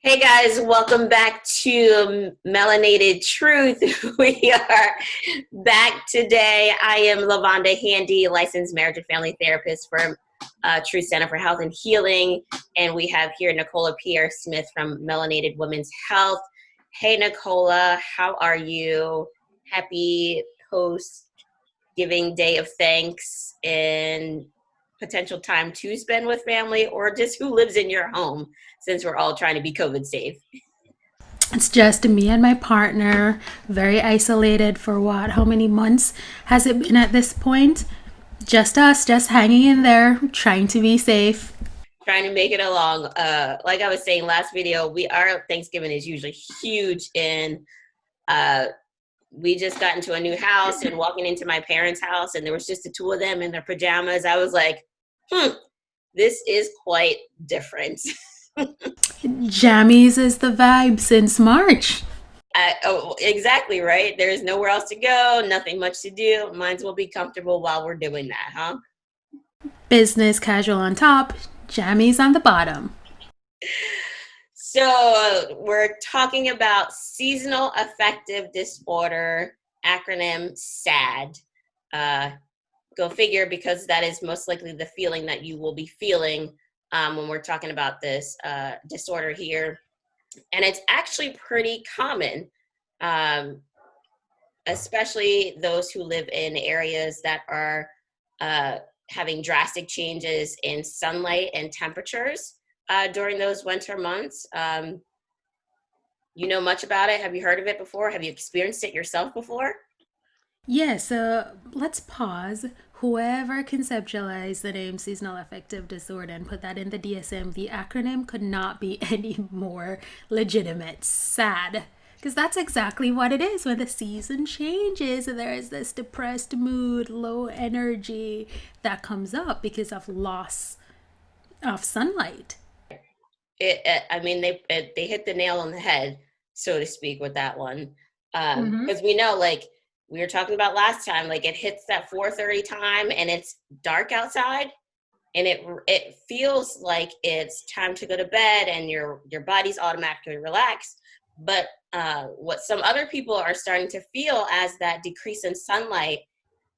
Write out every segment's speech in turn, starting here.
Hey guys, welcome back to Melanated Truth. We are back today. I am Lavonda Handy, licensed marriage and family therapist from Truth Center for Health and Healing. And we have here Nicola Pierre Smith from Melanated Women's Health. Hey Nicola, how are you? Happy post-giving day of thanks and potential time to spend with family, or just who lives in your home, since we're all trying to be COVID safe. It's just me and my partner, very isolated for what? How many months has it been at this point? Just us, just hanging in there, trying to be safe. Trying to make it along. Like I was saying last video, our Thanksgiving is usually huge, and we just got into a new house and walking into my parents' house, and there was just the two of them in their pajamas. I was like, this is quite different. Jammies is the vibe since March. Oh, exactly right. There's nowhere else to go, nothing much to do. Might as well be comfortable while we're doing that, huh? Business casual on top, jammies on the bottom. So we're talking about seasonal affective disorder, acronym SAD. Go figure, because that is most likely the feeling that you will be feeling when we're talking about this disorder here. And it's actually pretty common, especially those who live in areas that are having drastic changes in sunlight and temperatures during those winter months. You know much about it? Have you heard of it before? Have you experienced it yourself before? Yeah, so let's pause. Whoever conceptualized the name seasonal affective disorder and put that in the DSM, the acronym could not be any more legitimate. Sad. Because that's exactly what it is. When the season changes, there is this depressed mood, low energy that comes up because of loss of sunlight. I mean, they hit the nail on the head, so to speak, with that one. Mm-hmm. Because we know, like we were talking about last time, like it hits that 4:30 time and it's dark outside, and it feels like it's time to go to bed, and your body's automatically relaxed. But what some other people are starting to feel as that decrease in sunlight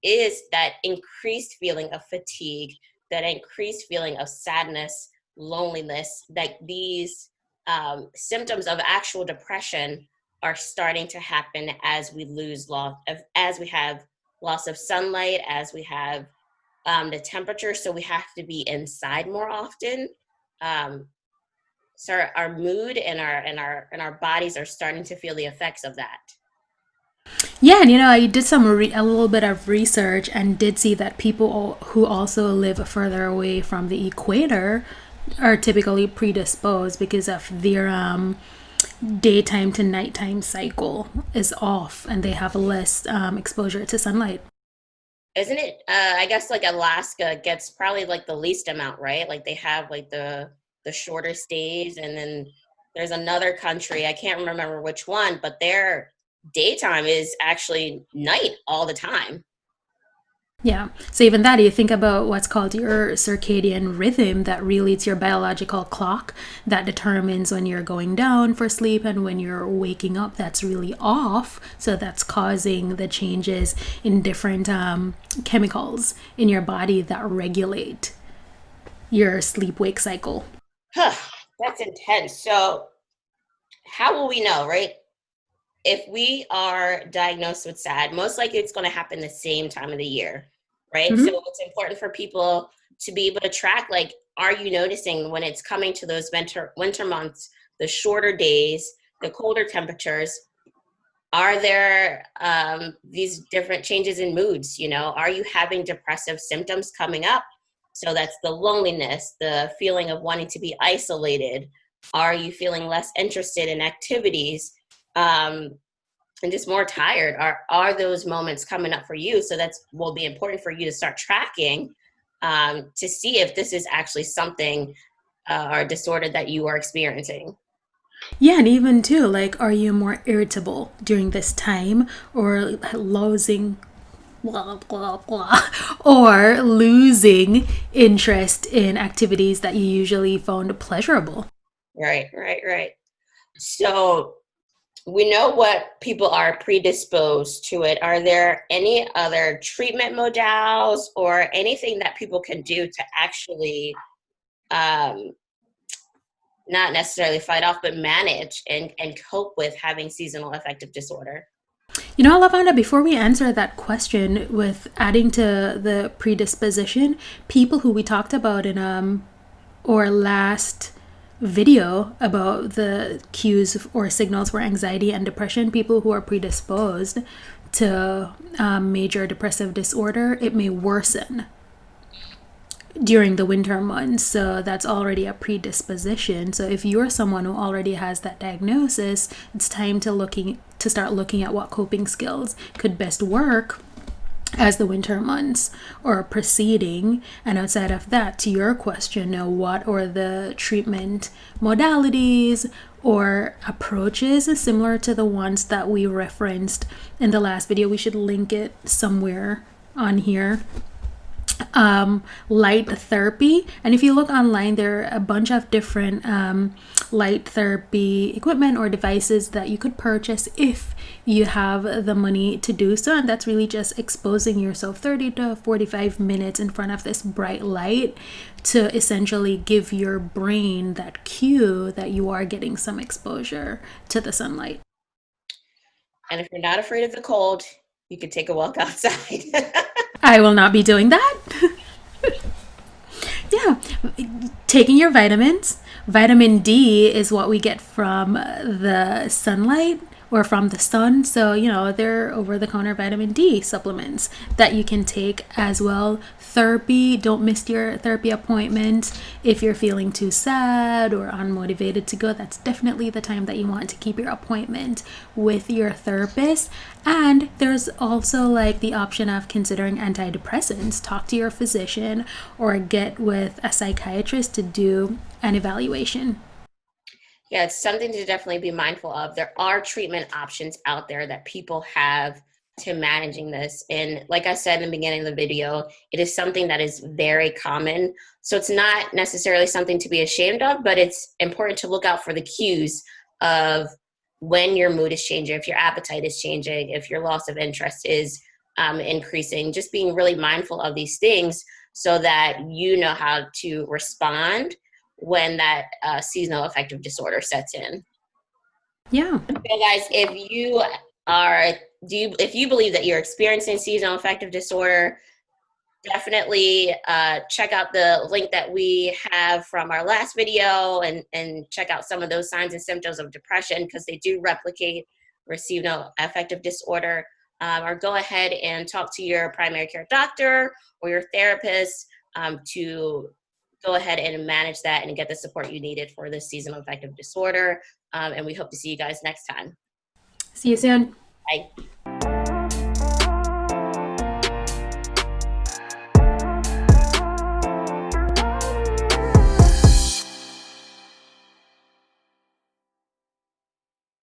is that increased feeling of fatigue, that increased feeling of sadness, loneliness, that these symptoms of actual depression are starting to happen as we as we have loss of sunlight, as we have the temperature, so we have to be inside more often. So our mood and our bodies are starting to feel the effects of that. Yeah, and I did a little bit of research and did see that people who also live further away from the equator are typically predisposed because of their daytime to nighttime cycle is off and they have less exposure to sunlight. Isn't it? I guess like Alaska gets probably like the least amount, right? Like they have like the shortest days, and then there's another country, I can't remember which one, but their daytime is actually night all the time. Yeah. So even that, you think about what's called your circadian rhythm that really it's your biological clock that determines when you're going down for sleep and when you're waking up. That's really off. So that's causing the changes in different chemicals in your body that regulate your sleep wake cycle. Huh, that's intense. So how will we know, right? If we are diagnosed with SAD, most likely it's going to happen the same time of the year, right? So Mm-hmm. it's important for people to be able to track, like, are you noticing when it's coming to those winter months, the shorter days, the colder temperatures? Are there these different changes in moods? Are you having depressive symptoms coming up? So that's the loneliness, the feeling of wanting to be isolated. Are you feeling less interested in activities? And just more tired? Are those moments coming up for you? So that's will be important for you to start tracking, to see if this is actually something or a disorder that you are experiencing. Yeah, and even too, like, are you more irritable during this time or losing blah blah blah or losing interest in activities that you usually found pleasurable? Right, right, right. So we know what people are predisposed to it. Are there any other treatment modalities or anything that people can do to actually um, not necessarily fight off, but manage and cope with having seasonal affective disorder? You know, Lavanda, before we answer that question with adding to the predisposition, people who we talked about in our last video about the cues or signals for anxiety and depression, people who are predisposed to major depressive disorder, it may worsen during the winter months. So that's already a predisposition. So if you're someone who already has that diagnosis, it's time to start looking at what coping skills could best work as the winter months or proceeding. And outside of that, to your question, now what are the treatment modalities or approaches similar to the ones that we referenced in the last video? We should link it somewhere on here. Light therapy, and if you look online, there are a bunch of different light therapy equipment or devices that you could purchase if you have the money to do so, and that's really just exposing yourself 30 to 45 minutes in front of this bright light to essentially give your brain that cue that you are getting some exposure to the sunlight. And if you're not afraid of the cold, you could take a walk outside. I will not be doing that. Yeah, taking your vitamins. Vitamin D is what we get from the sunlight or from the sun. So, you know, they're over the counter vitamin D supplements that you can take as well. Therapy, don't miss your therapy appointment. If you're feeling too sad or unmotivated to go, that's definitely the time that you want to keep your appointment with your therapist. And there's also like the option of considering antidepressants. Talk to your physician or get with a psychiatrist to do an evaluation. Yeah, it's something to definitely be mindful of. There are treatment options out there that people have to managing this. And like I said in the beginning of the video, it is something that is very common. So it's not necessarily something to be ashamed of, but it's important to look out for the cues of when your mood is changing, if your appetite is changing, if your loss of interest is increasing, just being really mindful of these things so that you know how to respond when that seasonal affective disorder sets in. Yeah. So guys, if you are, if you believe that you're experiencing seasonal affective disorder, definitely check out the link that we have from our last video and check out some of those signs and symptoms of depression because they do replicate seasonal affective disorder. Or go ahead and talk to your primary care doctor or your therapist to go ahead and manage that and get the support you needed for this seasonal affective disorder. And we hope to see you guys next time. See you soon. Bye.